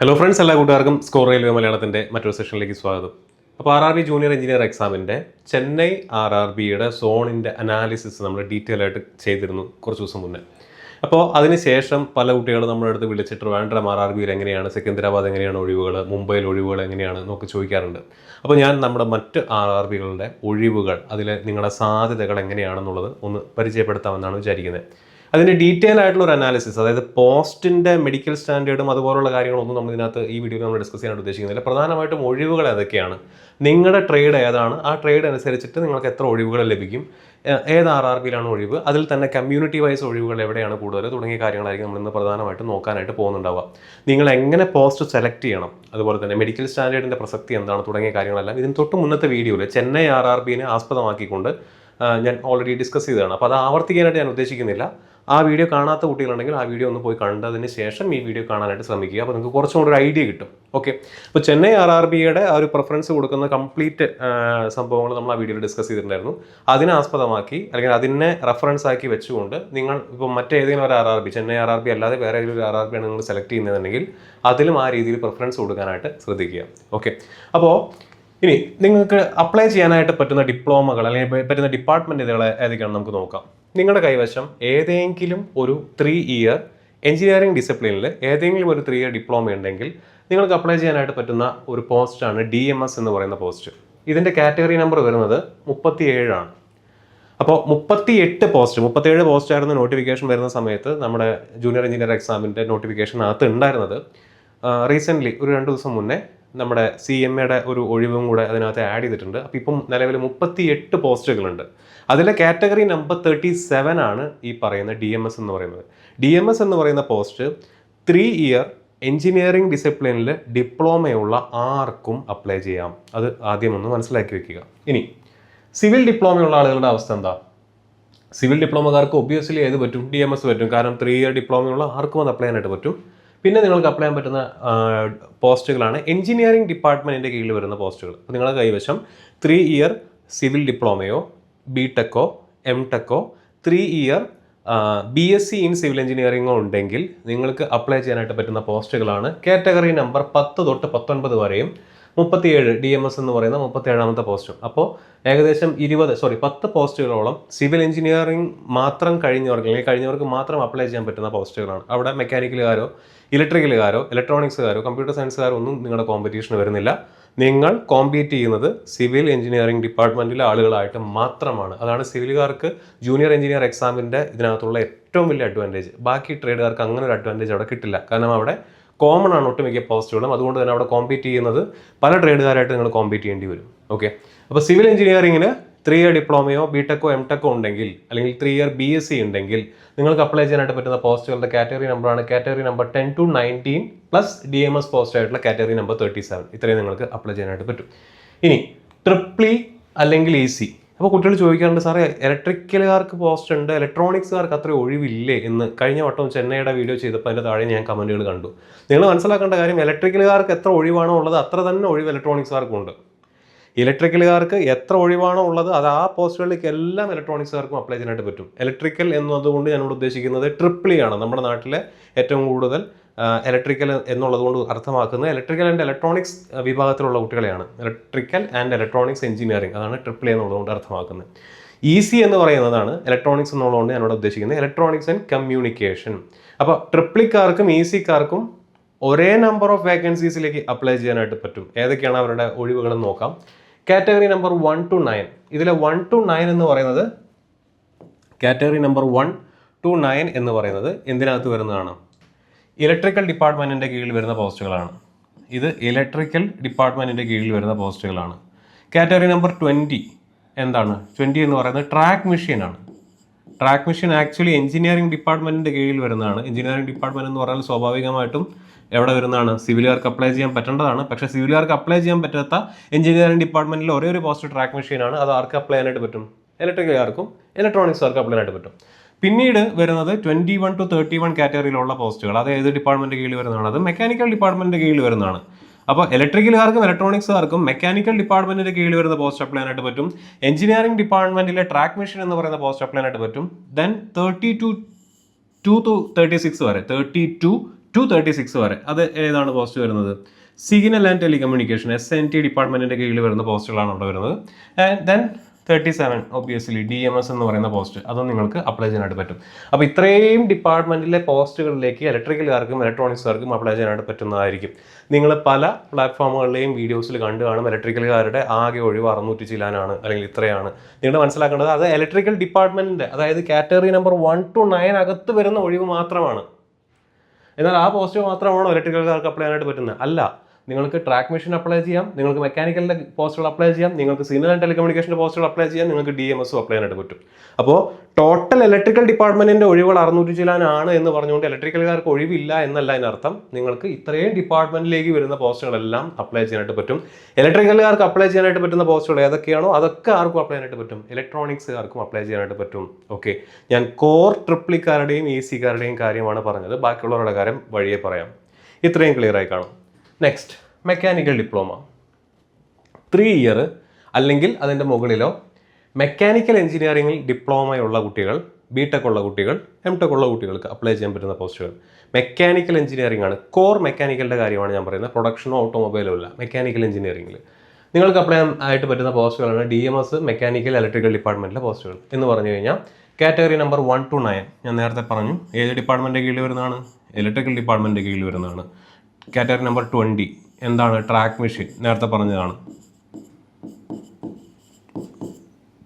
Hello friends, എല്ലാ കൂട്ടുകാർക്കും score railway മലയാളത്തിൻ്റെ മറ്റൊരു സെഷനിലേക്ക് സ്വാഗതം. അപ്പോൾ RRB ജൂനിയർ എഞ്ചിനീയർ എക്സാമിൻ്റെ ചെന്നൈ RRBയുടെ സോണിൻ്റെ അനാലിസിസ് നമ്മൾ ഡീറ്റെയിൽ ആയിട്ട് ചെയ്തിരുന്നു കുറച്ച് ദിവസം മുന്നേ. അപ്പോൾ അതിനുശേഷം പല കുട്ടികളും നമ്മുടെ അടുത്ത് വിളിച്ചിട്ട് ട്രിവാൻഡ്രം RRBയിൽ എങ്ങനെയാണ്, സെക്കന്ദരാബാദ് എങ്ങനെയാണ് ഒഴിവുകൾ, മുംബൈയിൽ ഒഴിവുകൾ എങ്ങനെയാണ് എന്നൊക്കെ ചോദിക്കാറുണ്ട്. അപ്പോൾ ഞാൻ നമ്മുടെ മറ്റ് RRBകളുടെ ഒഴിവുകൾ, അതിലെ നിങ്ങളുടെ സാധ്യതകൾ എങ്ങനെയാണെന്നുള്ളത് ഒന്ന് പരിചയപ്പെടുത്താമെന്നാണ് വിചാരിക്കുന്നത്. അതിൻ്റെ ഡീറ്റെയിൽ ആയിട്ടുള്ള ഒരു അനാലിസിസ്, അതായത് പോസ്റ്റിൻ്റെ മെഡിക്കൽ സ്റ്റാൻഡേർഡും അതുപോലുള്ള കാര്യങ്ങളൊന്നും നമ്മൾ ഇതിനകത്ത് ഈ വീഡിയോയിൽ നമ്മൾ ഡിസ്കസ് ചെയ്യാനായിട്ട് ഉദ്ദേശിക്കുന്നില്ല. പ്രധാനമായിട്ടും ഒഴിവുകൾ ഏതൊക്കെയാണ്, നിങ്ങളുടെ ട്രേഡ് ഏതാണ്, ആ ട്രേഡ് അനുസരിച്ചിട്ട് നിങ്ങൾക്ക് എത്ര ഒഴിവുകൾ ലഭിക്കും, ഏത് RRBയിലാണ് ഒഴിവ്, അതിൽ തന്നെ കമ്മ്യൂണിറ്റി വൈസ് ഒഴിവുകൾ എവിടെയാണ് കൂടുതൽ, തുടങ്ങിയ കാര്യങ്ങളായിരിക്കും നമ്മളിന്ന് പ്രധാനമായിട്ട് നോക്കാനായിട്ട് പോകുന്നുണ്ടാവുക. നിങ്ങൾ എങ്ങനെ പോസ്റ്റ് സെലക്ട് ചെയ്യണം, അതുപോലെ തന്നെ മെഡിക്കൽ സ്റ്റാൻഡേർഡിൻ്റെ പ്രസക്തി എന്താണ്, തുടങ്ങിയ കാര്യങ്ങളെല്ലാം ഇതിന് തൊട്ട് മുന്നത്തെ വീഡിയോയിൽ ചെന്നൈ RRBനെ ആസ്പദമാക്കിക്കൊണ്ട് ഞാൻ ഓൾറെഡി ഡിസ്കസ് ചെയ്തതാണ്. അപ്പോൾ അത് ആവർത്തിക്കാനായിട്ട് ഞാൻ ഉദ്ദേശിക്കുന്നില്ല. ആ വീഡിയോ കാണാത്ത കുട്ടികളുണ്ടെങ്കിൽ ആ വീഡിയോ ഒന്ന് പോയി കണ്ടതിന് ശേഷം ഈ വീഡിയോ കാണാനായിട്ട് ശ്രമിക്കുക. അപ്പോൾ നിങ്ങൾക്ക് കുറച്ചും കൂടി ഒരു ഐഡിയ കിട്ടും. ഓക്കെ, അപ്പോൾ ചെന്നൈ RRBയുടെ ആ ഒരു പ്രിഫറൻസ് കൊടുക്കുന്ന കംപ്ലീറ്റ് സംഭവങ്ങൾ നമ്മൾ ആ വീഡിയോയിൽ ഡിസ്കസ് ചെയ്തിട്ടുണ്ടായിരുന്നു. അതിനെ ആസ്പദമാക്കി അല്ലെങ്കിൽ അതിനെ റെഫറൻസ് ആക്കി വെച്ചുകൊണ്ട് നിങ്ങൾ ഇപ്പോൾ മറ്റേതെങ്കിലും ഒരു RRB, ചെന്നൈ RRB അല്ലാതെ വേറെ ഏതെങ്കിലും ഒരു RRB ആണ് നിങ്ങൾ സെലക്ട് ചെയ്യുന്നതെന്നുണ്ടെങ്കിൽ അതിലും ആ രീതിയിൽ പ്രിഫറൻസ് കൊടുക്കാനായിട്ട് ശ്രദ്ധിക്കുക. ഓക്കെ, അപ്പോൾ ഇനി നിങ്ങൾക്ക് അപ്ലൈ ചെയ്യാനായിട്ട് പറ്റുന്ന ഡിപ്ലോമകൾ അല്ലെങ്കിൽ പറ്റുന്ന ഡിപ്പാർട്ട്മെൻറ്റുകൾ ഏതൊക്കെയാണ് നമുക്ക് നോക്കാം. നിങ്ങളുടെ കൈവശം ഏതെങ്കിലും ഒരു 3 ഇയർ എഞ്ചിനീയറിംഗ് ഡിസിപ്ലിനിൽ ഏതെങ്കിലും ഒരു 3 ഇയർ ഡിപ്ലോമ ഉണ്ടെങ്കിൽ നിങ്ങൾക്ക് അപ്ലൈ ചെയ്യാനായിട്ട് പറ്റുന്ന ഒരു പോസ്റ്റാണ് DMS എന്ന് പറയുന്ന പോസ്റ്റ്. ഇതിൻ്റെ കാറ്റഗറി നമ്പർ വരുന്നത് 37 ആണ്. അപ്പോൾ 37 പോസ്റ്റായിരുന്നു നോട്ടിഫിക്കേഷൻ വരുന്ന സമയത്ത് നമ്മുടെ ജൂനിയർ എഞ്ചിനീയർ എക്സാമിൻ്റെ നോട്ടിഫിക്കേഷനകത്ത് ഉണ്ടായിരുന്നത്. റീസെൻ്റ്ലി ഒരു 2 ദിവസം മുന്നേ നമ്മുടെ CMAയുടെ ഒരു ഒഴിവും കൂടെ അതിനകത്ത് ആഡ് ചെയ്തിട്ടുണ്ട്. അപ്പോൾ ഇപ്പം നിലവിൽ 38 പോസ്റ്റുകളുണ്ട്. അതിലെ കാറ്റഗറി നമ്പർ 37 ആണ് ഈ പറയുന്ന DMS എന്ന് പറയുന്നത്. DMS എന്ന് പറയുന്ന പോസ്റ്റ് 3 ഇയർ എഞ്ചിനീയറിംഗ് ഡിസിപ്ലിനിൽ ഡിപ്ലോമയുള്ള ആർക്കും അപ്ലൈ ചെയ്യാം. അത് ആദ്യം ഒന്ന് മനസ്സിലാക്കി വെക്കുക. ഇനി സിവിൽ ഡിപ്ലോമയുള്ള ആളുകളുടെ അവസ്ഥ എന്താ? സിവിൽ ഡിപ്ലോമക്കാർക്ക് ഒബ്വിയസ്ലി ഏത് പറ്റും? DMS പറ്റും. കാരണം 3 ഇയർ ഡിപ്ലോമയുള്ള ആർക്കും അത് അപ്ലൈ ചെയ്യാനായിട്ട് പറ്റും. പിന്നെ നിങ്ങൾക്ക് അപ്ലൈ ചെയ്യാൻ പറ്റുന്ന പോസ്റ്റുകളാണ് എഞ്ചിനീയറിംഗ് ഡിപ്പാർട്ട്മെൻറ്റിൻ്റെ കീഴിൽ വരുന്ന പോസ്റ്റുകൾ. അപ്പോൾ നിങ്ങളുടെ കൈവശം 3 ഇയർ സിവിൽ ഡിപ്ലോമയോ BTechോ MTechോ 3 ഇയർ BSc ഇൻ സിവിൽ എഞ്ചിനീയറിംഗോ ഉണ്ടെങ്കിൽ നിങ്ങൾക്ക് അപ്ലൈ ചെയ്യാനായിട്ട് പറ്റുന്ന പോസ്റ്റുകളാണ് കാറ്റഗറി നമ്പർ 10 തൊട്ട് 19 വരെയും 37 DMS എന്ന് പറയുന്ന 37ാമത്തെ പോസ്റ്റും. അപ്പോൾ ഏകദേശം 10 പോസ്റ്റുകളോളം സിവിൽ എഞ്ചിനീയറിംഗ് മാത്രം കഴിഞ്ഞവർക്ക് മാത്രം അപ്ലൈ ചെയ്യാൻ പറ്റുന്ന പോസ്റ്റുകളാണ്. അവിടെ മെക്കാനിക്കലുകാരോ ഇലക്ട്രിക്കലുകാരോ ഇലക്ട്രോണിക്സുകാരോ കമ്പ്യൂട്ടർ സയൻസുകാരോ ഒന്നും നിങ്ങളുടെ കോമ്പറ്റീഷന് വരുന്നില്ല. നിങ്ങൾ കോമ്പീറ്റ് ചെയ്യുന്നത് സിവിൽ എഞ്ചിനീയറിംഗ് ഡിപ്പാർട്ട്മെൻറ്റിലെ ആളുകളായിട്ട് മാത്രമാണ്. അതാണ് സിവിലുകാർക്ക് ജൂനിയർ എഞ്ചിനീയർ എക്സാമിൻ്റെ ഇതിനകത്തുള്ള ഏറ്റവും വലിയ അഡ്വാൻറ്റേജ്. ബാക്കി ട്രേഡുകാർക്ക് അങ്ങനെ ഒരു അഡ്വാൻറ്റേജ് അവിടെ കിട്ടില്ല. കാരണം അവിടെ കോമൺ ആണ് ഒട്ടുമിക്ക പോസ്റ്റുകളും. അതുകൊണ്ട് തന്നെ അവിടെ കോമ്പീറ്റ് ചെയ്യുന്നത് പല ട്രേഡുകാരായിട്ട് നിങ്ങൾ കോമ്പീറ്റ് ചെയ്യേണ്ടി വരും. ഓക്കെ, അപ്പോൾ സിവിൽ എഞ്ചിനീയറിംഗിന് 3 ഇയർ ഡിപ്ലോമയോ BTechോ MTechോ ഉണ്ടെങ്കിൽ അല്ലെങ്കിൽ 3 ഇയർ BSc ഉണ്ടെങ്കിൽ നിങ്ങൾക്ക് അപ്ലൈ ചെയ്യാനായിട്ട് പറ്റുന്ന പോസ്റ്റുകളുടെ കാറ്റഗറി നമ്പറാണ് category number 10 to 19 plus DMS post ആയിട്ടുള്ള കാറ്റഗറി നമ്പർ 37. ഇത്രയും നിങ്ങൾക്ക് അപ്ലൈ ചെയ്യാനായിട്ട് പറ്റും. ഇനി ട്രിപ്പിൾ അല്ലെങ്കിൽ EC. അപ്പോൾ കുട്ടികൾ ചോദിക്കാറുണ്ട്, സാറേ ഇലക്ട്രിക്കലുകാർക്ക് പോസ്റ്റ് ഉണ്ട്, ഇലക്ട്രോണിക്സുകാർക്ക് അത്ര ഒഴിവില്ലേ എന്ന്. കഴിഞ്ഞ വട്ടം ചെന്നൈയുടെ വീഡിയോ ചെയ്തപ്പോൾ അതിൻ്റെ താഴെ ഞാൻ കമൻറ്റുകൾ കണ്ടു. നിങ്ങൾ മനസ്സിലാക്കേണ്ട കാര്യം, ഇലക്ട്രിക്കലുകാർക്ക് എത്ര ഒഴിവാണോ ഉള്ളത് അത്ര തന്നെ ഒഴിവ് ഇലക്ട്രോണിക്സുകാർക്കും ഉണ്ട്. ഇലക്ട്രിക്കലുകാർക്ക് എത്ര ഒഴിവാണോ ഉള്ളത് അത് ആ പോസ്റ്റുകളിലേക്ക് എല്ലാം ഇലക്ട്രോണിക്സുകാർക്കും അപ്ലൈ ചെയ്യാനായിട്ട് പറ്റും. ഇലക്ട്രിക്കൽ എന്നതുകൊണ്ട് ഞാനിവിടെ ഉദ്ദേശിക്കുന്നത് ട്രിപ്പിൾ ആണ്. നമ്മുടെ നാട്ടിലെ ഏറ്റവും കൂടുതൽ ഇലക്ട്രിക്കൽ എന്നുള്ളത് കൊണ്ട് അർത്ഥമാക്കുന്നത് ഇലക്ട്രിക്കൽ ആൻഡ് ഇലക്ട്രോണിക്സ് വിഭാഗത്തിലുള്ള കുട്ടികളെയാണ്. ഇലക്ട്രിക്കൽ ആൻഡ് ഇലക്ട്രോണിക്സ് എഞ്ചിനീയറിംഗ്, അതാണ് ട്രിപ്പിൾ എന്നുള്ളതുകൊണ്ട് അർത്ഥമാക്കുന്നത്. EC എന്ന് പറയുന്നതാണ് ഇലക്ട്രോണിക്സ് എന്നുള്ളതുകൊണ്ട് ഞാനിവിടെ ഉദ്ദേശിക്കുന്നത് ഇലക്ട്രോണിക്സ് ആൻഡ് കമ്മ്യൂണിക്കേഷൻ. അപ്പോൾ ട്രിപ്പിളിക്കാർക്കും ECക്കാർക്കും ഒരേ നമ്പർ ഓഫ് വേക്കൻസീസിലേക്ക് അപ്ലൈ ചെയ്യാനായിട്ട് പറ്റും. ഏതൊക്കെയാണ് അവരുടെ ഒഴിവുകളെന്ന് നോക്കാം. Category number 1 to 9. ഇതിലെ 1 to 9 എന്ന് പറയുന്നത് കാറ്റഗറി നമ്പർ 1 to 9 എന്ന് പറയുന്നത് എന്തിനകത്ത് വരുന്നതാണ്? ഇലക്ട്രിക്കൽ ഡിപ്പാർട്ട്മെൻറ്റിൻ്റെ കീഴിൽ വരുന്ന പോസ്റ്റുകളാണ്. ഇത് ഇലക്ട്രിക്കൽ ഡിപ്പാർട്ട്മെൻറ്റിൻ്റെ കീഴിൽ വരുന്ന പോസ്റ്റുകളാണ്. കാറ്റഗറി നമ്പർ 20 എന്താണ്? 20 എന്ന് പറയുന്നത് ട്രാക്ക് മെഷീനാണ്. ട്രാക്ക് മെഷീൻ ആക്ച്വലി എഞ്ചിനീയറിംഗ് ഡിപ്പാർട്ട്മെൻറ്റിൻ്റെ കീഴിൽ വരുന്നതാണ്. എഞ്ചിനീയറിംഗ് ഡിപ്പാർട്ട്മെൻറ്റ് എന്ന് പറഞ്ഞാൽ സ്വാഭാവികമായിട്ടും എവിടെ വരുന്നതാണ്? സിവിലുകാർക്ക് അപ്ലൈ ചെയ്യാൻ പറ്റേണ്ടതാണ്. പക്ഷേ സിവിലുകാർക്ക് അപ്ലൈ ചെയ്യാൻ പറ്റാത്ത എഞ്ചിനീയറിംഗ് ഡിപ്പാർട്ട്മെൻറ്റിൽ ഒരേ ഒരു പോസ്റ്റ് ട്രാക്ക് മെഷീനാണ്. അത് ആർക്ക് അപ്ലൈ ചെയ്യാനായിട്ട് പറ്റും? ഇലക്ട്രിക്കലുകാർക്കും ഇലക്ട്രോണിക്സുകാർക്കും അപ്ലൈ ചെയ്യാനായിട്ട് പറ്റും. പിന്നീട് വരുന്നത് 21 to 31 കാറ്റഗറിയിലുള്ള പോസ്റ്റുകൾ. അത് ഏത് ഡിപ്പാർട്ട്മെൻറ്റ് കീഴിൽ വരുന്നതാണ്? അത് മെക്കാനിക്കൽ ഡിപ്പാർട്ട്മെൻറ്റ് കീഴിൽ വരുന്നതാണ്. അപ്പോൾ ഇലക്ട്രിക്കലുകാർക്കും ഇലക്ട്രോണിക്സുകാർക്കും മെക്കാനിക്കൽ ഡിപ്പാർട്ട്മെൻറ്റിൻ്റെ കീഴിൽ വരുന്ന പോസ്റ്റ് അപ്ലൈ ചെയ്യാനായിട്ട് പറ്റും. എഞ്ചിനീയറിംഗ് ഡിപ്പാർട്ട്മെൻറ്റിലെ ട്രാക്ക് മെഷീൻ എന്ന് പറയുന്ന പോസ്റ്റ് അപ്ലൈ ചെയ്യാനായിട്ട് പറ്റും. ദെൻ 32 to 36 വരെ 32 236 വരെ. അത് ഏതാണ് പോസ്റ്റ് വരുന്നത്? സിഗ്നൽ ആൻഡ് ടെലികമ്മ്യൂണിക്കേഷൻ SNT ഡിപ്പാർട്ട്മെൻറ്റിൻ്റെ കീഴിൽ വരുന്ന പോസ്റ്റുകളാണ് അവിടെ വരുന്നത്. ആൻഡ് ദെൻ 37 ഒബ്വിയസ്ലി DMS എന്ന് പറയുന്ന പോസ്റ്റ്, അതും നിങ്ങൾക്ക് അപ്ലൈ ചെയ്യാനായിട്ട് പറ്റും. അപ്പോൾ ഇത്രയും ഡിപ്പാർട്ട്മെൻറ്റിലെ പോസ്റ്റുകളിലേക്ക് ഇലക്ട്രിക്കലുകാർക്കും ഇലക്ട്രോണിക്സുകാർക്കും അപ്ലൈ ചെയ്യാനായിട്ട് പറ്റുന്നതായിരിക്കും. നിങ്ങൾ പല പ്ലാറ്റ്ഫോമുകളിലെയും വീഡിയോസിൽ കണ്ടു കാണും ഇലക്ട്രിക്കലുകാരുടെ ആകെ ഒഴിവ് 600 ചില്ലാനാണ് അല്ലെങ്കിൽ ഇത്രയാണ്. നിങ്ങൾ മനസ്സിലാക്കേണ്ടത് അത് ഇലക്ട്രിക്കൽ ഡിപ്പാർട്ട്മെൻറ്റിൻ്റെ, അതായത് കാറ്റഗറി നമ്പർ 1 to 9 അകത്ത് വരുന്ന ഒഴിവ് മാത്രമാണ്. എന്നാൽ ആ പോസ്റ്റ് മാത്രമാണോ ഇലക്ട്രിക്കൽകാർക്ക് അപ്ലൈ ചെയ്യാനായിട്ട് പറ്റുന്നത്? അല്ല. നിങ്ങൾക്ക് ട്രാക്ക് മെഷീൻ അപ്ലൈ ചെയ്യാം, നിങ്ങൾക്ക് മെക്കാനിക്കലിൻ്റെ പോസ്റ്റുകൾ അപ്ലൈ ചെയ്യാം, നിങ്ങൾക്ക് സിഗ്നൽ ആൻഡ് ടെലികമ്മ്യൂണിക്കേഷൻ്റെ പോസ്റ്റുകൾ അപ്ലൈ ചെയ്യാം, നിങ്ങൾക്ക് DMSും അപ്ലൈ ചെയ്യാനായിട്ട് പറ്റും. അപ്പോൾ ടോട്ടൽ ഇലക്ട്രിക്കൽ ഡിപ്പാർട്ട്മെൻറ്റിൻ്റെ ഒഴിവുകൾ 600 ചില്ലാനാണ് എന്ന് പറഞ്ഞുകൊണ്ട് ഇലക്ട്രിക്കൽകാർക്ക് ഒഴിവില്ല എന്നല്ല അതിനർത്ഥം. നിങ്ങൾക്ക് ഇത്രയും ഡിപ്പാർട്ട്മെൻറ്റിലേക്ക് വരുന്ന പോസ്റ്റുകളെല്ലാം അപ്ലൈ ചെയ്യാനായിട്ട് പറ്റും. ഇലക്ട്രിക്കലുകാർക്ക് അപ്ലൈ ചെയ്യാനായിട്ട് പറ്റുന്ന പോസ്റ്റുകൾ ഏതൊക്കെയാണോ അതൊക്കെ ആർക്കും അപ്ലൈ ചെയ്യാനായിട്ട് പറ്റും. ഇലക്ട്രോണിക്സുകാർക്കും അപ്ലൈ ചെയ്യാനായിട്ട് പറ്റും. ഓക്കെ, ഞാൻ കോർ ട്രിപ്പിളിക്കാരുടെയും ECക്കാരുടെയും കാര്യമാണ് പറഞ്ഞത്. ബാക്കിയുള്ളവരുടെ കാര്യം വഴിയെ പറയാം. ഇത്രയും ക്ലിയർ ആയി കാണും. നെക്സ്റ്റ്, മെക്കാനിക്കൽ ഡിപ്ലോമ 3 ഇയർ അല്ലെങ്കിൽ അതിൻ്റെ മുകളിലോ മെക്കാനിക്കൽ എഞ്ചിനീയറിംഗിൽ ഡിപ്ലോമയുള്ള കുട്ടികൾ, BTech ഉള്ള കുട്ടികൾ, MTech ഉള്ള കുട്ടികൾക്ക് അപ്ലൈ ചെയ്യാൻ പറ്റുന്ന പോസ്റ്റുകൾ. മെക്കാനിക്കൽ എഞ്ചിനീയറിംഗ് ആണ്, കോർ മെക്കാനിക്കലിൻ്റെ കാര്യമാണ് ഞാൻ പറയുന്നത്. പ്രൊഡക്ഷനോ ഓട്ടോമൊബൈലോ അല്ല, മെക്കാനിക്കൽ എഞ്ചിനീയറിംഗിൽ നിങ്ങൾക്ക് അപ്ലൈ ആയിട്ട് പറ്റുന്ന പോസ്റ്റുകളാണ് DMS, മെക്കാനിക്കൽ ഇലക്ട്രിക്കൽ ഡിപ്പാർട്ട്മെൻറ്റിലെ പോസ്റ്റുകൾ. എന്ന് പറഞ്ഞു കഴിഞ്ഞാൽ കാറ്റഗറി നമ്പർ 1 to 9 ഞാൻ നേരത്തെ പറഞ്ഞു ഏത് ഡിപ്പാർട്ട്മെൻറ്റിൻ്റെ കീഴിൽ വരുന്നതാണ്? ഇലക്ട്രിക്കൽ ഡിപ്പാർട്ട്മെൻറ്റിൻ്റെ കീഴിൽ വരുന്നതാണ്. കാറ്റഗറി നമ്പർ 20 എന്താണ്? ട്രാക്ക് മെഷീൻ, നേരത്തെ പറഞ്ഞതാണ്.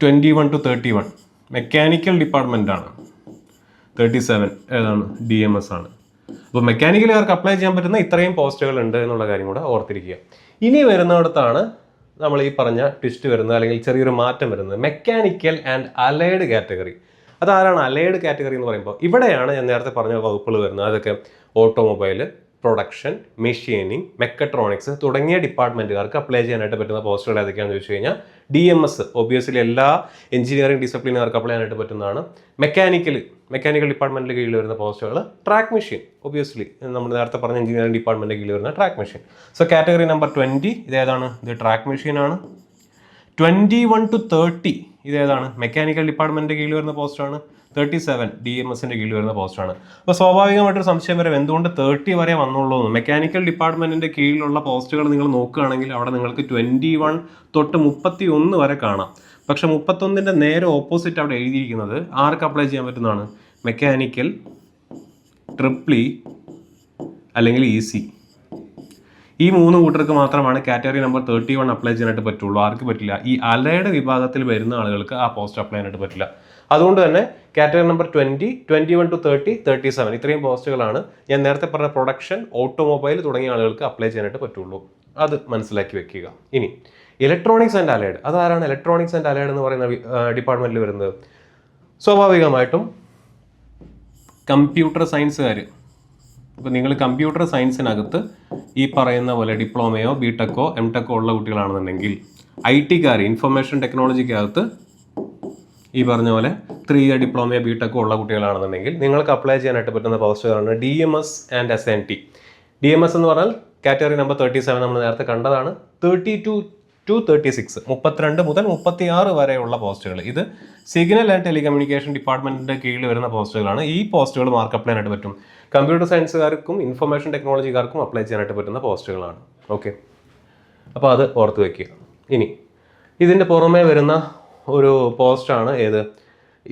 21 to 31 മെക്കാനിക്കൽ ഡിപ്പാർട്ട്മെൻറ്റാണ്. 37 ഏതാണ്? DMS ആണ്. അപ്പോൾ മെക്കാനിക്കലുകാർക്ക് അപ്ലൈ ചെയ്യാൻ പറ്റുന്ന ഇത്രയും പോസ്റ്റുകൾ ഉണ്ട് എന്നുള്ള കാര്യം കൂടെ ഓർത്തിരിക്കുക. ഇനി വരുന്നിടത്താണ് നമ്മൾ ഈ പറഞ്ഞ ട്വിസ്റ്റ് വരുന്നത്, അല്ലെങ്കിൽ ചെറിയൊരു മാറ്റം വരുന്നത്. Mechanical and allied category. അതാരാണ് അലൈഡ് കാറ്റഗറി എന്ന് പറയുമ്പോൾ? ഇവിടെയാണ് ഞാൻ നേരത്തെ പറഞ്ഞ വകുപ്പുകൾ വരുന്നത്. അതൊക്കെ ഓട്ടോമൊബൈൽ, പ്രൊഡക്ഷൻ, മെഷീനിങ്, മെക്കട്രോണിക്സ് തുടങ്ങിയ ഡിപ്പാർട്ട്മെൻറ്റുകാർക്ക് അപ്ലൈ ചെയ്യാനായിട്ട് പറ്റുന്ന പോസ്റ്റുകൾ ഏതൊക്കെയാണെന്ന് ചോദിച്ചു കഴിഞ്ഞാൽ DMS ഒബ്വിയസ്ലി എല്ലാ എഞ്ചിനീയറിംഗ് ഡിസിപ്ലിനുകാർക്ക് അപ്ലൈ ചെയ്യാനായിട്ട് പറ്റുന്നതാണ്. മെക്കാനിക്കൽ ഡിപ്പാർട്ട്മെൻറ്റിൽ കീഴിൽ വരുന്ന പോസ്റ്റുകൾ ട്രാക്ക് മെഷീൻ, ഒബ്വിയസ്ലി നമ്മൾ നേരത്തെ പറഞ്ഞ എഞ്ചിനീയറിംഗ് ഡിപ്പാർട്ട്മെൻറ്റിൽ കീഴിൽ വരുന്ന track machine. So category number 20 ഇതേതാണ്? ഇത് ട്രാക്ക് മെഷീനാണ്. 21 to 30 ഇതേതാണ്? മെക്കാനിക്കൽ ഡിപ്പാർട്ട്മെൻറ്റിൻ്റെ കീഴിൽ വരുന്ന പോസ്റ്റാണ്. 37 DMSൻ്റെ കീഴിൽ വരുന്ന പോസ്റ്റാണ്. അപ്പോൾ സ്വാഭാവികമായിട്ടൊരു സംശയം വരും, എന്തുകൊണ്ട് 30 വരെ വന്നുള്ളൂ എന്ന്. മെക്കാനിക്കൽ ഡിപ്പാർട്ട്മെൻറ്റിൻ്റെ കീഴിലുള്ള പോസ്റ്റുകൾ നിങ്ങൾ നോക്കുകയാണെങ്കിൽ അവിടെ നിങ്ങൾക്ക് 21 തൊട്ട് 31 വരെ കാണാം. പക്ഷെ 31ൻ്റെ നേരെ ഓപ്പോസിറ്റ് അവിടെ എഴുതിയിരിക്കുന്നത് ആർക്ക് അപ്ലൈ ചെയ്യാൻ പറ്റുന്നതാണ്? മെക്കാനിക്കൽ, ട്രിപ്പിളി അല്ലെങ്കിൽ EC. ഈ 3 കൂട്ടർക്ക് മാത്രമാണ് കാറ്റഗറി നമ്പർ 31 അപ്ലൈ ചെയ്യാനായിട്ട് പറ്റുള്ളൂ. ആർക്ക് പറ്റില്ല? ഈ അലൈഡ് വിഭാഗത്തിൽ വരുന്ന ആളുകൾക്ക് ആ പോസ്റ്റ് അപ്ലൈ ചെയ്യാനായിട്ട് പറ്റില്ല. അതുകൊണ്ട് തന്നെ കാറ്റഗറി നമ്പർ 20, 21 to 30, 37 ഇത്രയും പോസ്റ്റുകളാണ് ഞാൻ നേരത്തെ പറഞ്ഞ പ്രൊഡക്ഷൻ, ഓട്ടോമൊബൈൽ തുടങ്ങിയ ആളുകൾക്ക് അപ്ലൈ ചെയ്യാനായിട്ട് പറ്റുള്ളൂ. അത് മനസ്സിലാക്കി വെക്കുക. ഇനി ഇലക്ട്രോണിക്സ് ആൻഡ് അലൈഡ്. അതാരാണ് ഇലക്ട്രോണിക്സ് ആൻഡ് അലൈഡ് എന്ന് പറയുന്ന ഡിപ്പാർട്ട്മെൻറ്റിൽ വരുന്നത്? സ്വാഭാവികമായിട്ടും കമ്പ്യൂട്ടർ സയൻസുകാർ. ഇപ്പോൾ നിങ്ങൾ കമ്പ്യൂട്ടർ സയൻസിനകത്ത് ഈ പറയുന്ന പോലെ ഡിപ്ലോമയോ BTechോ MTechോ ഉള്ള കുട്ടികളാണെന്നുണ്ടെങ്കിൽ, IT-കാർ ഇൻഫർമേഷൻ ടെക്നോളജിക്കകത്ത് ഈ പറഞ്ഞ പോലെ 3 ഇയർ ഡിപ്ലോമയോ BTechോ ഉള്ള കുട്ടികളാണെന്നുണ്ടെങ്കിൽ നിങ്ങൾക്ക് അപ്ലൈ ചെയ്യാനായിട്ട് പറ്റുന്ന പോസ്റ്റുകളാണ് DMS ആൻഡ് SNT. DMS എന്ന് പറഞ്ഞാൽ കാറ്റഗറി നമ്പർ 37 നമ്മൾ നേരത്തെ കണ്ടതാണ്. 32 to 36 32 മുതൽ 36 വരെയുള്ള പോസ്റ്റുകൾ. ഇത് സിഗ്നൽ ആൻഡ് ടെലികമ്മ്യൂണിക്കേഷൻ ഡിപ്പാർട്ട്മെൻറ്റിൻ്റെ കീഴിൽ വരുന്ന പോസ്റ്റുകളാണ്. ഈ പോസ്റ്റുകൾ മാർക്ക് അപ്ലൈ ചെയ്യാനായിട്ട് പറ്റും. കമ്പ്യൂട്ടർ സയൻസുകാർക്കും ഇൻഫർമേഷൻ ടെക്നോളജിക്കാർക്കും അപ്ലൈ ചെയ്യാനായിട്ട് പറ്റുന്ന പോസ്റ്റുകളാണ്. ഓക്കെ, അപ്പോൾ അത് ഓർത്ത് വയ്ക്കുക. ഇനി ഇതിൻ്റെ പുറമേ വരുന്ന ഒരു പോസ്റ്റാണ് ഏത്?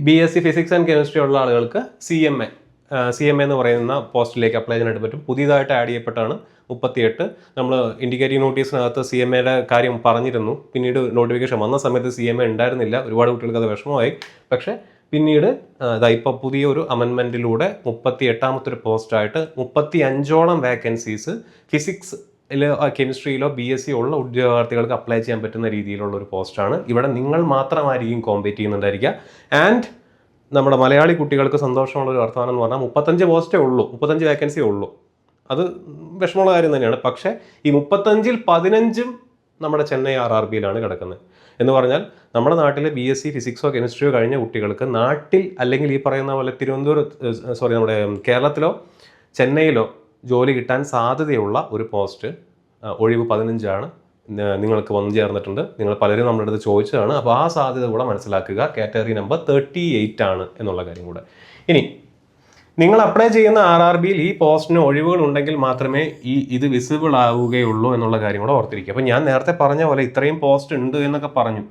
BSc ഫിസിക്സ് ആൻഡ് കെമിസ്ട്രി ഉള്ള ആളുകൾക്ക് CMA എന്ന് പറയുന്ന പോസ്റ്റിലേക്ക് അപ്ലൈ ചെയ്യാനായിട്ട് പറ്റും. പുതിയതായിട്ട് ആഡ് ചെയ്യപ്പെട്ടാണ് 38. നമ്മൾ ഇൻഡിക്കേറ്റീവ് നോട്ടീസിനകത്ത് CMAയുടെ കാര്യം പറഞ്ഞിരുന്നു. പിന്നീട് നോട്ടിഫിക്കേഷൻ വന്ന സമയത്ത് CMA ഉണ്ടായിരുന്നില്ല. ഒരുപാട് കുട്ടികൾക്ക് അത് വിഷമമായി. പക്ഷേ പിന്നീട് ഇപ്പോൾ പുതിയൊരു അമെൻമെൻറ്റിലൂടെ 38ാമത്തെ പോസ്റ്റായിട്ട് 35ഓളം വേക്കൻസീസ് ഫിസിക്സ് കെമിസ്ട്രിയിലോ BSc ഉള്ള ഉദ്യോഗാർത്ഥികൾക്ക് അപ്ലൈ ചെയ്യാൻ പറ്റുന്ന രീതിയിലുള്ള ഒരു പോസ്റ്റാണ്. ഇവിടെ നിങ്ങൾ മാത്രമായിരിക്കും കോമ്പീറ്റ് ചെയ്യുന്നുണ്ടായിരിക്കുക. ആൻഡ് നമ്മുടെ മലയാളി കുട്ടികൾക്ക് സന്തോഷമുള്ള ഒരു വർത്തമാനം എന്ന് പറഞ്ഞാൽ 35 പോസ്റ്റേ ഉള്ളൂ, 35 വേക്കൻസിയേ ഉള്ളൂ. അത് വിഷമമുള്ള കാര്യം തന്നെയാണ്. പക്ഷേ ഈ 35ൽ 15 നമ്മുടെ ചെന്നൈ RRBയിലാണ് കിടക്കുന്നത്. എന്ന് പറഞ്ഞാൽ നമ്മുടെ നാട്ടിൽ BSc ഫിസിക്സോ കെമിസ്ട്രിയോ കഴിഞ്ഞ കുട്ടികൾക്ക് നാട്ടിൽ അല്ലെങ്കിൽ ഈ പറയുന്ന പോലെ നമ്മുടെ കേരളത്തിലോ ചെന്നൈയിലോ ജോലി കിട്ടാൻ സാധ്യതയുള്ള ഒരു പോസ്റ്റ് ഒഴിവ് 15 നിങ്ങൾക്ക് വന്നു ചേർന്നിട്ടുണ്ട്. നിങ്ങൾ പലരും നമ്മുടെ അടുത്ത് ചോദിച്ചതാണ്. അപ്പോൾ ആ സാധ്യത കൂടെ മനസ്സിലാക്കുക. കാറ്റഗറി നമ്പർ 38 ആണ് എന്നുള്ള കാര്യം കൂടെ. ഇനി നിങ്ങൾ അപ്ലൈ ചെയ്യുന്ന RRBയിൽ ഈ പോസ്റ്റിന് ഒഴിവുകൾ ഉണ്ടെങ്കിൽ മാത്രമേ ഇത് വിസിബിൾ ആവുകയുള്ളൂ എന്നുള്ള കാര്യം കൂടെ ഓർത്തിരിക്കുക. അപ്പോൾ ഞാൻ നേരത്തെ പറഞ്ഞ പോലെ ഇത്രയും പോസ്റ്റ് ഉണ്ട് എന്നൊക്കെ പറഞ്ഞു.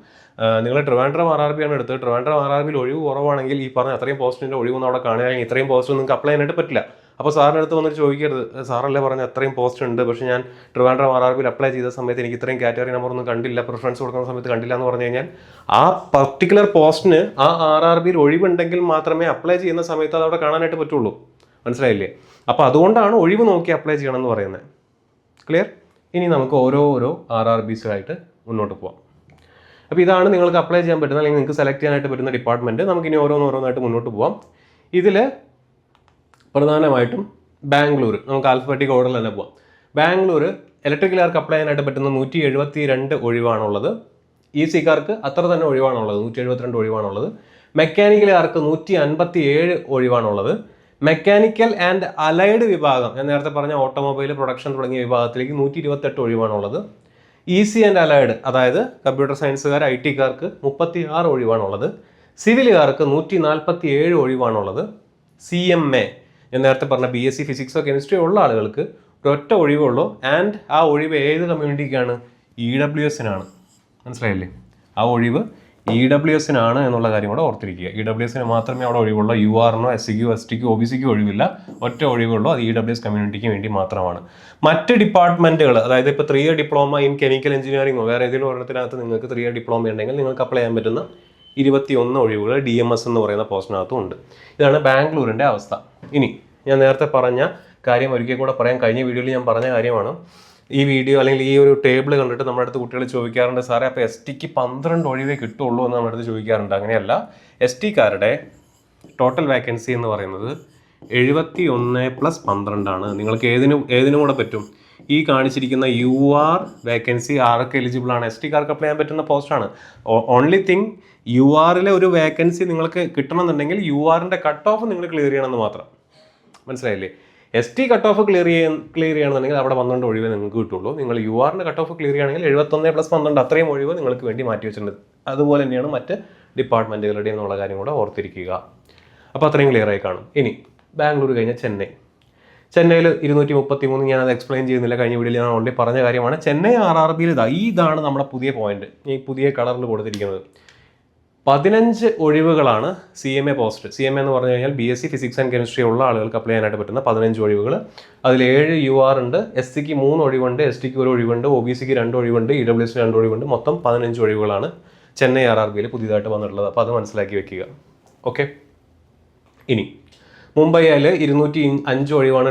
നിങ്ങൾ ട്രിവാൻഡ്രം RRB ആണ് എടുത്തത്. ട്രിവാൻഡ്രം RRBയിൽ ഒഴിവ് കുറവാണെങ്കിൽ ഈ പറഞ്ഞ അത്രയും പോസ്റ്റിൻ്റെ ഒഴിവൊന്നും അവിടെ കാണുകയാണെങ്കിൽ ഇത്രയും പോസ്റ്റ് നിങ്ങൾക്ക് അപ്ലൈ ചെയ്യാനായിട്ട് പറ്റില്ല. അപ്പോൾ സാറിൻ്റെ അടുത്ത് വന്നിട്ട് ചോദിക്കരുത്, സാറല്ലേ പറഞ്ഞ അത്രയും പോസ്റ്റ് ഉണ്ട്, പക്ഷേ ഞാൻ ട്രിവാൻഡ്രം RRBയിൽ അപ്ലൈ ചെയ്ത സമയത്ത് എനിക്ക് ഇത്രയും കാറ്റഗറി നമ്പർ ഒന്നും കണ്ടില്ല, പ്രിഫറൻസ് കൊടുക്കുന്ന സമയത്ത് കണ്ടില്ല എന്ന് പറഞ്ഞു കഴിഞ്ഞാൽ ആ പർട്ടിക്കുലർ പോസ്റ്റിന് ആ RRBയിൽ ഒഴിവുണ്ടെങ്കിൽ മാത്രമേ അപ്ലൈ ചെയ്യുന്ന സമയത്ത് അത് അവിടെ കാണാനായിട്ട് പറ്റുള്ളൂ. മനസ്സിലായില്ലേ? അപ്പോൾ അതുകൊണ്ടാണ് ഒഴിവ് നോക്കി അപ്ലൈ ചെയ്യണം എന്ന് പറയുന്നത്. ക്ലിയർ? ഇനി നമുക്ക് ഓരോ RRBസായിട്ട് മുന്നോട്ട് പോവാം. അപ്പോൾ ഇതാണ് നിങ്ങൾക്ക് അപ്ലൈ ചെയ്യാൻ പറ്റുന്ന അല്ലെങ്കിൽ നിങ്ങൾക്ക് സെലക്ട് ചെയ്യാനായിട്ട് പറ്റുന്ന ഡിപ്പാർട്ട്മെൻറ്റ്. നമുക്കിനി ഓരോന്നായിട്ട് മുന്നോട്ട് പോവാം. ഇതിൽ പ്രധാനമായിട്ടും ബാംഗ്ലൂർ, നമുക്ക് ആൽഫബറ്റിക് ഓർഡറിൽ തന്നെ പോവാം. ബാംഗ്ലൂർ ഇലക്ട്രിക്കലുകാർക്ക് അപ്ലൈ ചെയ്യാനായിട്ട് പറ്റുന്ന 172 ഒഴിവാണുള്ളത്. EC-കാർക്ക് അത്ര തന്നെ ഒഴിവാണുള്ളത്, 172 ഒഴിവാണുള്ളത്. മെക്കാനിക്കലുകാർക്ക് 157 ഒഴിവാണുള്ളത്. മെക്കാനിക്കൽ ആൻഡ് അലൈഡ് വിഭാഗം, ഞാൻ നേരത്തെ പറഞ്ഞ ഓട്ടോമൊബൈൽ, പ്രൊഡക്ഷൻ തുടങ്ങിയ വിഭാഗത്തിലേക്ക് 128 ഒഴിവാണുള്ളത്. EC ആൻഡ് അലൈഡ്, അതായത് കമ്പ്യൂട്ടർ സയൻസുകാർ, IT-കാർക്ക് 36 ഒഴിവാണുള്ളത്. സിവിലുകാർക്ക് 147 ഒഴിവാണുള്ളത്. CMA, ഞാൻ നേരത്തെ പറഞ്ഞ BSc ഫിസിക്സോ കെമിസ്ട്രിയോ ഉള്ള ആളുകൾക്ക് ഒരൊറ്റ ഒഴിവുള്ളൂ. ആൻഡ് ആ ഒഴിവ് ഏത് കമ്മ്യൂണിറ്റിക്കാണ്? EWS-നാണ്. മനസ്സിലായില്ലേ? ആ ഒഴിവ് EWS-നാണ് എന്നുള്ള കാര്യം കൂടെ ഓർത്തിരിക്കുക. EWS-ന് മാത്രമേ അവിടെ ഒഴിവുള്ളൂ. UR-നോ SC-ക്കോ ST-ക്കോ OBC-ക്കോ ഒഴിവില്ല. ഒറ്റ ഒഴിവുള്ളൂ, അത് EWS കമ്മ്യൂണിറ്റിക്ക് വേണ്ടി മാത്രമാണ്. മറ്റ് ഡിപ്പാർട്ട്മെൻറ്റുകൾ, അതായത് ഇപ്പോൾ 3 ഇയർ ഡിപ്ലോമ ഇൻ കെമിക്കൽ എഞ്ചിനീയറിംഗോ വേറെ ഏതെങ്കിലും ഒരെണ്ണത്തിനകത്ത് നിങ്ങൾക്ക് 3 ഇയർ ഡിപ്ലോമ ഉണ്ടെങ്കിൽ നിങ്ങൾക്ക് അപ്ലൈ ചെയ്യാൻ പറ്റുന്ന 21 ഒഴിവുകൾ DMS എന്ന് പറയുന്ന പോസ്റ്റിനകത്തും ഉണ്ട്. ഇതാണ് ബാംഗ്ലൂരിൻ്റെ അവസ്ഥ. ഇനി ഞാൻ നേരത്തെ പറഞ്ഞ കാര്യം ഒരിക്കൽ കൂടെ പറയാം. കഴിഞ്ഞ വീഡിയോയിൽ ഞാൻ പറഞ്ഞ കാര്യമാണ്. ഈ വീഡിയോ അല്ലെങ്കിൽ ഈ ഒരു ടേബിൾ കണ്ടിട്ട് നമ്മുടെ അടുത്ത് കുട്ടികൾ ചോദിക്കാറുണ്ട്, സാറേ അപ്പോൾ ST-ക്ക് 12 ഒഴിവേ കിട്ടുള്ളൂ എന്ന് നമ്മുടെ അടുത്ത് ചോദിക്കാറുണ്ട്. അങ്ങനെയല്ല, ST-കാരുടെ ടോട്ടൽ വേക്കൻസി എന്ന് പറയുന്നത് 71+12 ആണ്. നിങ്ങൾക്ക് ഏതിനും കൂടെ പറ്റും. ഈ കാണിച്ചിരിക്കുന്ന UR വേക്കൻസി ആർക്ക് എലിജിബിൾ ആണ്? ST-കാർക്ക് അപ്ലൈ ചെയ്യാൻ പറ്റുന്ന പോസ്റ്റാണ്. ഓൺലി തിങ്, UR-ലെ ഒരു വേക്കൻസി നിങ്ങൾക്ക് കിട്ടണമെന്നുണ്ടെങ്കിൽ UR-ൻ്റെ കട്ട് ഓഫ് നിങ്ങൾ ക്ലിയർ ചെയ്യണമെന്ന് മാത്രം. മനസ്സിലായില്ലേ? ST കട്ട് ഓഫ് ക്ലിയർ ചെയ്യണമെന്നുണ്ടെങ്കിൽ അവിടെ 12 ഒഴിവേ നിങ്ങൾക്ക് കിട്ടുള്ളൂ. നിങ്ങൾ UR-ൻ്റെ കട്ട് ഓഫ് ക്ലിയർ ചെയ്യുകയാണെങ്കിൽ 71+12 അത്രയും ഒഴിവ് നിങ്ങൾക്ക് വേണ്ടി മാറ്റി വെച്ചിട്ടുണ്ട്. അതുപോലെ തന്നെയാണ് മറ്റ് ഡിപ്പാർട്ട്മെൻറ്റുകളുടെ എന്നുള്ള കാര്യം കൂടെ ഓർത്തിരിക്കുക. അപ്പോൾ അത്രയും ക്ലിയർ ആയി കാണും. ഇനി ബാംഗ്ലൂർ കഴിഞ്ഞ ചെന്നൈയിൽ 233, ഞാനത് എക്സ്പ്ലെയിൻ ചെയ്യുന്നില്ല, കഴിഞ്ഞ വീഡിയോയിൽ ഞാൻ ഓൾറെഡി പറഞ്ഞ കാര്യമാണ്. ചെന്നൈ RRBയിൽ ഇതാണ് നമ്മുടെ പുതിയ പോയിന്റ്, ഈ പുതിയ കളറിൽ കൊടുത്തിരിക്കുന്നത്. 15 ഒഴിവുകളാണ് CMA പോസ്റ്റ്. CMA എന്ന് പറഞ്ഞു കഴിഞ്ഞാൽ BSc ഫിസിക്സ് ആൻഡ് കെമിസ്ട്രി ഉള്ള ആളുകൾക്ക് അപ്ലൈ ചെയ്യാനായിട്ട് പറ്റുന്ന 15 ഒഴിവുകൾ. അതിൽ 7 UR ഉണ്ട്, SC-ക്ക് 3 ഒഴിവുണ്ട്, ST-ക്ക് 1 ഒഴിവുണ്ട്, OBC-ക്ക് 2 ഒഴിവുണ്ട്, EWS-ന് 2 ഒഴിവുണ്ട്. മൊത്തം 15 ഒഴിവുകളാണ് ചെന്നൈ RRBയിൽ പുതിയതായിട്ട് വന്നിട്ടുള്ളത്. അപ്പോൾ അത് മനസ്സിലാക്കി വെക്കുക. ഓക്കെ. ഇനി മുംബൈയിൽ 205 ഒഴിവാണ്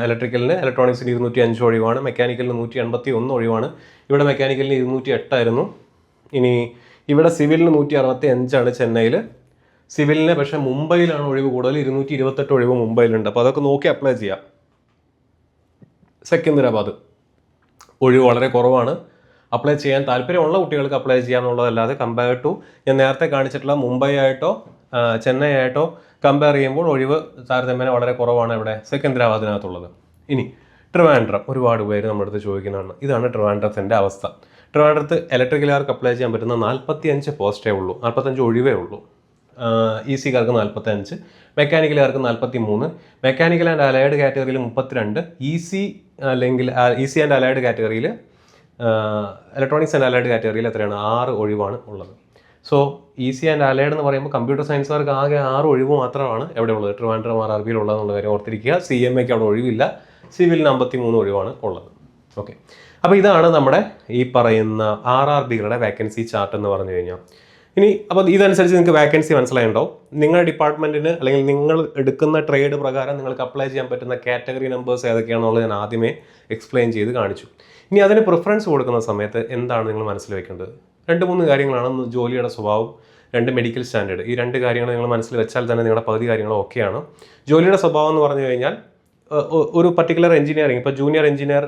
ഇലക്ട്രിക്കലിന്, ഇലക്ട്രോണിക്സിന് 205 ഒഴിവാണ്, മെക്കാനിക്കലിന് 181 ഒഴിവാണ്. ഇവിടെ മെക്കാനിക്കലിന് 208 ആയിരുന്നു. ഇനി ഇവിടെ സിവിലിന് 165 ചെന്നൈയിൽ. സിവിലിന് പക്ഷേ മുംബൈയിലാണ് ഒഴിവ് കൂടുതൽ, 228 ഒഴിവ് മുംബൈയിലുണ്ട്. അപ്പോൾ അതൊക്കെ നോക്കി അപ്ലൈ ചെയ്യാം. സെക്കന്ദരാബാദ് ഒഴിവ് വളരെ കുറവാണ്. അപ്ലൈ ചെയ്യാൻ താല്പര്യമുള്ള കുട്ടികൾക്ക് അപ്ലൈ ചെയ്യാമെന്നുള്ളതല്ലാതെ കമ്പയർ ടു ഞാൻ നേരത്തെ കാണിച്ചിട്ടുള്ള മുംബൈ ആയിട്ടോ ചെന്നൈ ആയിട്ടോ കമ്പയർ ചെയ്യുമ്പോൾ ഒഴിവ് താരതമ്യേന വളരെ കുറവാണ് ഇവിടെ സെക്കന്ദരാബാദിനകത്തുള്ളത്. ഇനി ട്രിവാൻഡ്രം, ഒരുപാട് പേര് നമ്മുടെ അടുത്ത് ചോദിക്കുന്നതാണ്. ഇതാണ് ട്രിവാൻഡ്രത്തിൻ്റെ അവസ്ഥ. ട്രിവാൻഡ്രത്ത് ഇലക്ട്രിക്കലുകാർക്ക് അപ്ലൈ ചെയ്യാൻ പറ്റുന്ന 45 പോസ്റ്റേ ഉള്ളൂ, 45 ഒഴിവേ ഉള്ളൂ. EC-കാർക്ക് 45, മെക്കാനിക്കലുകാർക്ക് 43, മെക്കാനിക്കൽ ആൻഡ് അലൈഡ് കാറ്റഗറിയിൽ 32, അല്ലെങ്കിൽ EC ആൻഡ് അലൈഡ് കാറ്റഗറിയിൽ, ഇലക്ട്രോണിക്സ് ആൻഡ് അലൈഡ് കാറ്റഗറിയിൽ എത്രയാണ്? 6 ഒഴിവാണ് ഉള്ളത്. സോ EC ആൻഡ് അലൈഡ് എന്ന് പറയുമ്പോൾ കമ്പ്യൂട്ടർ സയൻസുകാർക്ക് ആകെ 6 ഒഴിവ് മാത്രമാണ് എവിടെ ഉള്ളത്? ട്രിവാൻഡ്രം RRBയിൽ ഉള്ളതെന്നുള്ള കാര്യം ഓർത്തിരിക്കുക. CMA-ക്ക് അവിടെ ഒഴിവില്ല, സിവിലിന് 53 ഒഴിവാണ് ഉള്ളത്. ഓക്കെ. അപ്പോൾ ഇതാണ് നമ്മുടെ ഈ പറയുന്ന RRBകളുടെ വേക്കൻസി ചാർട്ട് എന്ന് പറഞ്ഞു കഴിഞ്ഞാൽ. ഇനി അപ്പോൾ ഇതനുസരിച്ച് നിങ്ങൾക്ക് വേക്കൻസി മനസ്സിലായിട്ടുണ്ടാവും. നിങ്ങളുടെ ഡിപ്പാർട്ട്മെൻറ്റിന് അല്ലെങ്കിൽ നിങ്ങൾ എടുക്കുന്ന ട്രേഡ് പ്രകാരം നിങ്ങൾക്ക് അപ്ലൈ ചെയ്യാൻ പറ്റുന്ന കാറ്റഗറി നമ്പേഴ്സ് ഏതൊക്കെയാണെന്നുള്ളത് ഞാൻ ആദ്യമേ എക്സ്പ്ലെയിൻ ചെയ്ത് കാണിച്ചു. ഇനി അതിന് പ്രിഫറൻസ് കൊടുക്കുന്ന സമയത്ത് എന്താണ് നിങ്ങൾ മനസ്സിൽ വെക്കേണ്ടത്? 2-3 കാര്യങ്ങളാണ്. ഒന്ന് ജോലിയുടെ സ്വഭാവം, 2 മെഡിക്കൽ സ്റ്റാൻഡേർഡ്. ഈ 2 കാര്യങ്ങൾ നിങ്ങൾ മനസ്സിൽ വെച്ചാൽ തന്നെ നിങ്ങളുടെ പകുതി കാര്യങ്ങൾ ഓക്കെയാണ്. ജോലിയുടെ സ്വഭാവം എന്ന് പറഞ്ഞു കഴിഞ്ഞാൽ ഒരു പർട്ടിക്കുലർ എഞ്ചിനീയറിംഗ്, ഇപ്പോൾ ജൂനിയർ എഞ്ചിനീയർ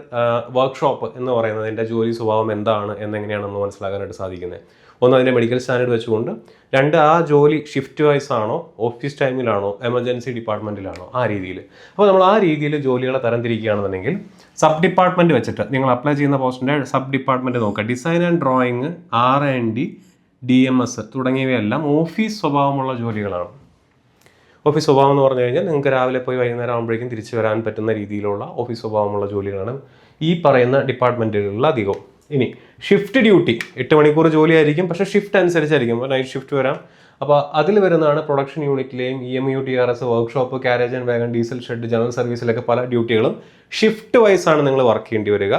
വർക്ക്ഷോപ്പ് എന്ന് പറയുന്നതിൻ്റെ ജോലി സ്വഭാവം എന്താണ് എന്നെങ്ങനെയാണെന്ന് മനസ്സിലാക്കാനായിട്ട് സാധിക്കുന്നത്. ഒന്ന്, അതിൻ്റെ മെഡിക്കൽ സ്റ്റാൻഡേർഡ് വെച്ചുകൊണ്ട്. 2, ആ ജോലി ഷിഫ്റ്റ് വൈസ് ആണോ, ഓഫീസ് ടൈമിലാണോ, എമർജൻസി ഡിപ്പാർട്ട്മെൻറ്റിലാണോ, ആ രീതിയിൽ. അപ്പോൾ നമ്മൾ ആ രീതിയിൽ ജോലികളെ തരംതിരിക്കുകയാണെന്നുണ്ടെങ്കിൽ സബ് ഡിപ്പാർട്ട്മെൻറ്റ് വെച്ചിട്ട് നിങ്ങൾ അപ്ലൈ ചെയ്യുന്ന പോസ്റ്റിൻ്റെ സബ് ഡിപ്പാർട്ട്മെൻറ്റ് നോക്കുക. Design and drawing, R&D, DMS തുടങ്ങിയവയെല്ലാം ഓഫീസ് സ്വഭാവമുള്ള ജോലികളാണ്. ഓഫീസ് സ്വഭാവം എന്ന് പറഞ്ഞു കഴിഞ്ഞാൽ നിങ്ങൾക്ക് രാവിലെ പോയി വൈകുന്നേരം ആകുമ്പോഴേക്കും തിരിച്ചു വരാൻ പറ്റുന്ന രീതിയിലുള്ള ഓഫീസ് സ്വഭാവമുള്ള ജോലികളാണ് ഈ പറയുന്ന ഡിപ്പാർട്ട്മെൻറ്റുകളിൽ അധികവും. ഇനി ഷിഫ്റ്റ് ഡ്യൂട്ടി 8 മണിക്കൂർ ജോലിയായിരിക്കും, പക്ഷേ ഷിഫ്റ്റ് അനുസരിച്ചായിരിക്കും. നൈറ്റ് ഷിഫ്റ്റ് വരാം. അപ്പോൾ അതിൽ വരുന്നതാണ് പ്രൊഡക്ഷൻ യൂണിറ്റിലെയും EMU TRS, workshop, carriage and wagon, diesel shed, general സർവീസിലൊക്കെ പല ഡ്യൂട്ടികളും ഷിഫ്റ്റ് വൈസാണ് നിങ്ങൾ വർക്ക് ചെയ്യേണ്ടി വരിക.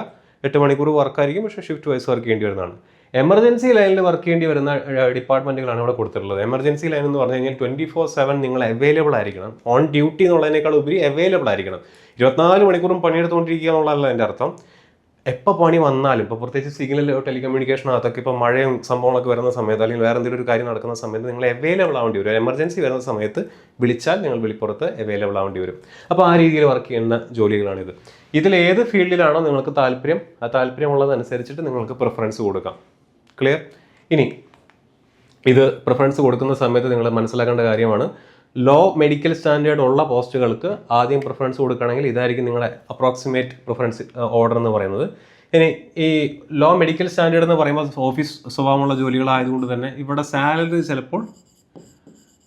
8 മണിക്കൂർ വർക്കായിരിക്കും, പക്ഷേ ഷിഫ്റ്റ് വൈസ് വർക്ക് ചെയ്യേണ്ടി വരുന്നതാണ്. എമർജൻസി ലൈനിൽ വർക്ക് ചെയ്യേണ്ടി വരുന്ന ഡിപ്പാർട്ട്മെൻറ്റുകളാണ് ഇവിടെ കൊടുത്തിട്ടുള്ളത്. എമർജൻസി ലൈൻ എന്ന് പറഞ്ഞു കഴിഞ്ഞാൽ 24/7 നിങ്ങൾ അവൈലബിൾ ആയിരിക്കണം. ഓൺ ഡ്യൂട്ടി എന്നുള്ളതിനേക്കാൾ ഉപരി അവൈലബിൾ ആയിരിക്കണം. 24 മണിക്കൂറും പണിയെടുത്തുകൊണ്ടിരിക്കുക എന്നുള്ളതല്ല എൻ്റെ അർത്ഥം. എപ്പോൾ പണി വന്നാലും, ഇപ്പോൾ പ്രത്യേകിച്ച് സിഗ്നൽ ടെലികമ്മ്യൂണിക്കേഷനകത്തൊക്കെ ഇപ്പോൾ മഴയും സംഭവങ്ങളൊക്കെ വരുന്ന സമയത്ത് അല്ലെങ്കിൽ വേറെ എന്തെങ്കിലും ഒരു കാര്യം നടക്കുന്ന സമയത്ത് നിങ്ങൾ അവൈലബിൾ ആവേണ്ടി വരും. എമർജൻസി വരുന്ന സമയത്ത് വിളിച്ചാൽ നിങ്ങൾ വെളിപ്പുറത്ത് അവൈലബിൾ ആവേണ്ടി വരും. അപ്പോൾ ആ രീതിയിൽ വർക്ക് ചെയ്യുന്ന ജോലികളാണിത്. ഇതിൽ ഏത് ഫീൽഡിലാണോ നിങ്ങൾക്ക് താല്പര്യം, ആ താല്പര്യമുള്ളതനുസരിച്ചിട്ട് നിങ്ങൾക്ക് പ്രിഫറൻസ് കൊടുക്കാം. ക്ലിയർ? ഇനി ഇത് പ്രിഫറൻസ് കൊടുക്കുന്ന സമയത്ത് നിങ്ങൾ മനസ്സിലാക്കേണ്ട കാര്യമാണ്, ലോ മെഡിക്കൽ സ്റ്റാൻഡേർഡ് ഉള്ള പോസ്റ്റുകൾക്ക് ആദ്യം പ്രിഫറൻസ് കൊടുക്കുകയാണെങ്കിൽ ഇതായിരിക്കും നിങ്ങളുടെ അപ്രോക്സിമേറ്റ് പ്രിഫറൻസ് ഓർഡർ എന്ന് പറയുന്നത്. ഇനി ഈ ലോ മെഡിക്കൽ സ്റ്റാൻഡേർഡ് എന്ന് പറയുമ്പോൾ ഓഫീസ് സ്വഭാവമുള്ള ജോലികളായതുകൊണ്ട് തന്നെ ഇവിടെ സാലറി ചിലപ്പോൾ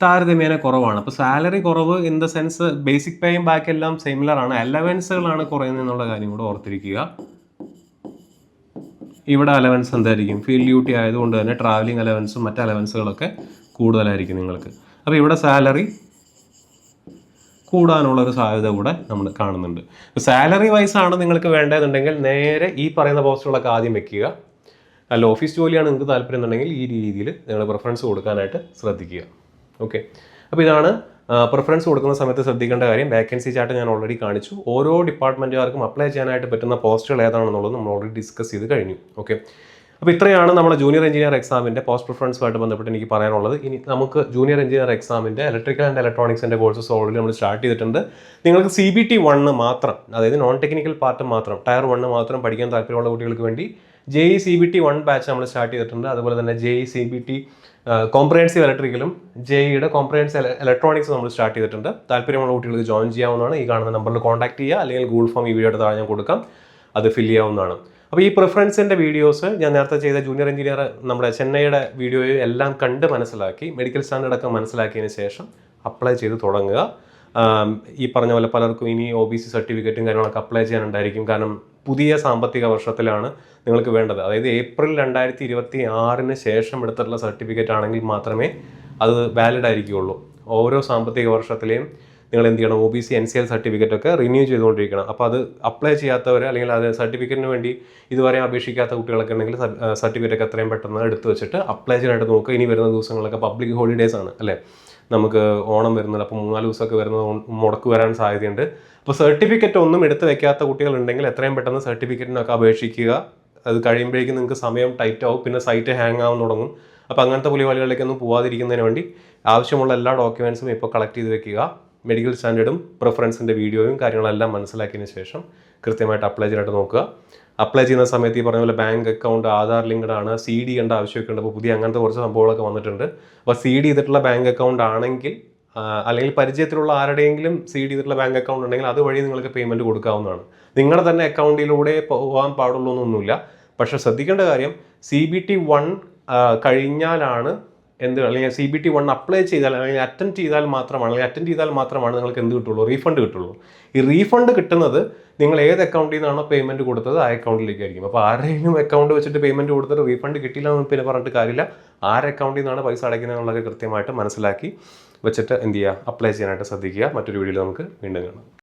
താരതമ്യേന കുറവാണ്. അപ്പോൾ സാലറി കുറവ് ഇൻ ദ സെൻസ് ബേസിക് പേയും ബാക്കെല്ലാം സിമിലർ ആണ്, അലവൻസുകളാണ് കുറയുന്നത് എന്നുള്ള കാര്യം കൂടെ ഓർത്തിരിക്കുക. ഇവിടെ അലവൻസ് എന്തായിരിക്കും? ഫീൽഡ് ഡ്യൂട്ടി ആയതുകൊണ്ട് തന്നെ ട്രാവലിംഗ് അലവൻസും മറ്റ് അലവൻസുകളൊക്കെ കൂടുതലായിരിക്കും നിങ്ങൾക്ക്. അപ്പോൾ ഇവിടെ സാലറി കൂടാനുള്ളൊരു സാധ്യത കൂടെ നമ്മൾ കാണുന്നുണ്ട്. സാലറി വൈസാണ് നിങ്ങൾക്ക് വേണ്ടതെന്നുണ്ടെങ്കിൽ നേരെ ഈ പറയുന്ന പോസ്റ്റുകളൊക്കെ ആദ്യം വെക്കുക. അല്ല ഓഫീസ് ജോലിയാണ് നിങ്ങൾക്ക് താല്പര്യം എന്നുണ്ടെങ്കിൽ ഈ രീതിയിൽ നിങ്ങൾ പ്രിഫറൻസ് കൊടുക്കാനായിട്ട് ശ്രദ്ധിക്കുക. ഓക്കെ, അപ്പോൾ ഇതാണ് പ്രിഫറൻസ് കൊടുക്കുന്ന സമയത്ത് ശ്രദ്ധിക്കേണ്ട കാര്യം. വേക്കൻസി ചാർട്ട് ഞാൻ ഓൾറെഡി കാണിച്ചു. ഓരോ ഡിപ്പാർട്ട്മെൻറ്റുകാർക്കും അപ്ലൈ ചെയ്യാനായിട്ട് പറ്റുന്ന പോസ്റ്റുകൾ ഏതാണെന്നുള്ളത് നമ്മൾ ഓൾറെഡി ഡിസ്കസ് ചെയ്ത് കഴിഞ്ഞു. ഓക്കെ, അപ്പോൾ ഇത്രയാണ് നമ്മുടെ ജൂനിയർ എഞ്ചിനീയർ എക്സാമിൻ്റെ പോസ്റ്റ് പ്രിഫറൻസുമായിട്ട് ബന്ധപ്പെട്ട് എനിക്ക് പറയാനുള്ളത്. ഇനി നമുക്ക് ജൂനിയർ എഞ്ചിനീയർ എക്സാമിൻ്റെ ഇലക്ട്രിക്കൽ ആൻഡ് ഇലക്ട്രോണിക്സിൻ്റെ കോഴ്സസ് ഓൾറെഡി നമ്മൾ സ്റ്റാർട്ട് ചെയ്തിട്ടുണ്ട്. നിങ്ങൾക്ക് CBT 1 മാത്രം, അതായത് നോൺ ടെക്നിക്കൽ പാർട്ട് മാത്രം, ടയർ 1 മാത്രം പഠിക്കാൻ താല്പര്യമുള്ള കുട്ടികൾക്ക് വേണ്ടി JEE CBT 1 ബാച്ച് നമ്മൾ സ്റ്റാർട്ട് ചെയ്തിട്ടുണ്ട്. അതുപോലെ തന്നെ JEE CBT കോംപ്രഹെൻസീവ് ഇലക്ട്രിക്കലും JEEയുടെ കോംപ്രഹെൻസീവ് ഇലക്ട്രോണിക്സ് നമ്മൾ സ്റ്റാർട്ട് ചെയ്തിട്ടുണ്ട്. താല്പര്യമുള്ള കുട്ടികൾക്ക് ജോയിൻ ചെയ്യാവുന്നതാണ്. ഈ കാണുന്ന നമ്പറിൽ കോൺടാക്ട് ചെയ്യുക, അല്ലെങ്കിൽ ഗൂഗിൾ ഫോം ഈ വീഡിയോയുടെ താഴെ ഞാൻ കൊടുക്കാം, അത് ഫില്ല് ചെയ്യാവുന്നതാണ്. അപ്പോൾ ഈ പ്രിഫറൻസിൻ്റെ വീഡിയോസ് ഞാൻ നേരത്തെ ചെയ്ത ജൂനിയർ എഞ്ചിനീയർ നമ്മുടെ ചെന്നൈയുടെ വീഡിയോയും എല്ലാം കണ്ട് മനസ്സിലാക്കി മെഡിക്കൽ സ്റ്റാൻഡേർഡ് ഒക്കെ മനസ്സിലാക്കിയതിന് ശേഷം അപ്ലൈ ചെയ്ത് തുടങ്ങുക. ഈ പറഞ്ഞ പോലെ പലർക്കും ഇനി OBC സർട്ടിഫിക്കറ്റും കാര്യങ്ങളൊക്കെ അപ്ലൈ ചെയ്യാനുണ്ടായിരിക്കും. കാരണം പുതിയ സാമ്പത്തിക വർഷത്തിലാണ് നിങ്ങൾക്ക് വേണ്ടത്. അതായത് ഏപ്രിൽ 2026 ശേഷം എടുത്തിട്ടുള്ള സർട്ടിഫിക്കറ്റ് ആണെങ്കിൽ മാത്രമേ അത് വാലിഡ് ആയിരിക്കുകയുള്ളൂ. ഓരോ സാമ്പത്തിക വർഷത്തിലെയും നിങ്ങൾ എന്ത് ചെയ്യണം? OBC NCL സർട്ടിഫിക്കറ്റ് ഒക്കെ റിന്യൂ ചെയ്തുകൊണ്ടിരിക്കണം. അപ്പോൾ അത് അപ്ലൈ ചെയ്യാത്തവർ അല്ലെങ്കിൽ അത് സർട്ടിഫിക്കറ്റിന് വേണ്ടി ഇതുവരെ അപേക്ഷിക്കാത്ത കുട്ടികളൊക്കെ ഉണ്ടെങ്കിൽ സർട്ടിഫിക്കറ്റ് ഒക്കെ എത്രയും പെട്ടെന്ന് എടുത്ത് വെച്ചിട്ട് അപ്ലൈ ചെയ്യാനായിട്ട് നോക്കുക. ഇനി വരുന്ന ദിവസങ്ങളൊക്കെ പബ്ലിക് ഹോളിഡേയ്സ് ആണ് അല്ലേ, നമുക്ക് ഓണം വരുന്നത്. അപ്പോൾ 3-4 ദിവസമൊക്കെ വരുന്നത് മുടക്ക് വരാൻ സാധ്യതയുണ്ട്. അപ്പോൾ സർട്ടിഫിക്കറ്റ് ഒന്നും എടുത്ത് വെക്കാത്ത കുട്ടികളുണ്ടെങ്കിൽ എത്രയും പെട്ടെന്ന് സർട്ടിഫിക്കറ്റിനൊക്കെ അപേക്ഷിക്കുക. അത് കഴിയുമ്പോഴേക്കും നിങ്ങൾക്ക് സമയം ടൈറ്റ് ആവും, പിന്നെ സൈറ്റ് ഹാങ് ആവാൻ തുടങ്ങും. അപ്പോൾ അങ്ങനത്തെ പുലിവാലികളിലേക്കൊന്നും പോകാതിരിക്കുന്നതിന് വേണ്ടി ആവശ്യമുള്ള എല്ലാ ഡോക്യുമെൻസും ഇപ്പോൾ കളക്ട് ചെയ്ത് വെക്കുക. മെഡിക്കൽ സ്റ്റാൻഡേർഡും പ്രിഫറൻസിൻ്റെ വീഡിയോയും കാര്യങ്ങളെല്ലാം മനസ്സിലാക്കിയതിന് ശേഷം കൃത്യമായിട്ട് അപ്ലൈ ചെയ്യാനായിട്ട് നോക്കുക. അപ്ലൈ ചെയ്യുന്ന സമയത്ത് ഈ പറഞ്ഞ പോലെ ബാങ്ക് അക്കൗണ്ട്, ആധാർ ലിങ്ക്ഡ് ആണ്, CD ചെയ്യേണ്ട ആവശ്യമൊക്കെ ഉണ്ട്. അപ്പോൾ പുതിയ അങ്ങനത്തെ കുറച്ച് സംഭവങ്ങളൊക്കെ വന്നിട്ടുണ്ട്. അപ്പോൾ CD ചെയ്തിട്ടുള്ള ബാങ്ക് അക്കൗണ്ട് ആണെങ്കിൽ, അല്ലെങ്കിൽ പരിചയത്തിലുള്ള ആരുടെയെങ്കിലും CD ചെയ്തിട്ടുള്ള ബാങ്ക് അക്കൗണ്ട് ഉണ്ടെങ്കിൽ അതുവഴി നിങ്ങൾക്ക് പേയ്മെൻറ്റ് കൊടുക്കാവുന്നതാണ്. നിങ്ങളുടെ തന്നെ അക്കൗണ്ടിലൂടെ പോകാൻ പാടുള്ളൂ എന്നൊന്നുമില്ല. പക്ഷേ ശ്രദ്ധിക്കേണ്ട കാര്യം, CBT 1 കഴിഞ്ഞാലാണ് അല്ലെങ്കിൽ CBT 1 അപ്ലൈ ചെയ്താൽ അല്ലെങ്കിൽ അറ്റൻഡ് ചെയ്താൽ മാത്രമാണ് നിങ്ങൾക്ക് എന്ത് കിട്ടുള്ളൂ? റീഫണ്ട് കിട്ടുള്ളൂ. ഈ റീഫണ്ട് കിട്ടുന്നത് നിങ്ങൾ ഏത് അക്കൗണ്ടിൽ നിന്നാണോ പേയ്മെൻറ്റ് കൊടുത്തത് ആ അക്കൗണ്ടിലേക്കായിരിക്കും. അപ്പോൾ ആരെങ്കിലും അക്കൗണ്ട് വെച്ചിട്ട് പേയ്മെൻറ്റ് കൊടുത്തിട്ട് റീഫണ്ട് കിട്ടിയില്ല എന്ന് പിന്നെ പറഞ്ഞിട്ട് കാര്യമില്ല. ആരുടെ അക്കൗണ്ടിൽ നിന്നാണ് പൈസ അടയ്ക്കുന്നത് എന്നുള്ളത് കൃത്യമായിട്ട് മനസ്സിലാക്കി വെച്ചിട്ട് എന്ത് ചെയ്യുക? അപ്ലൈ ചെയ്യാനായിട്ട് ശ്രദ്ധിക്കുക. മറ്റൊരു വീഡിയോയിൽ നമുക്ക് വീണ്ടും കാണാം.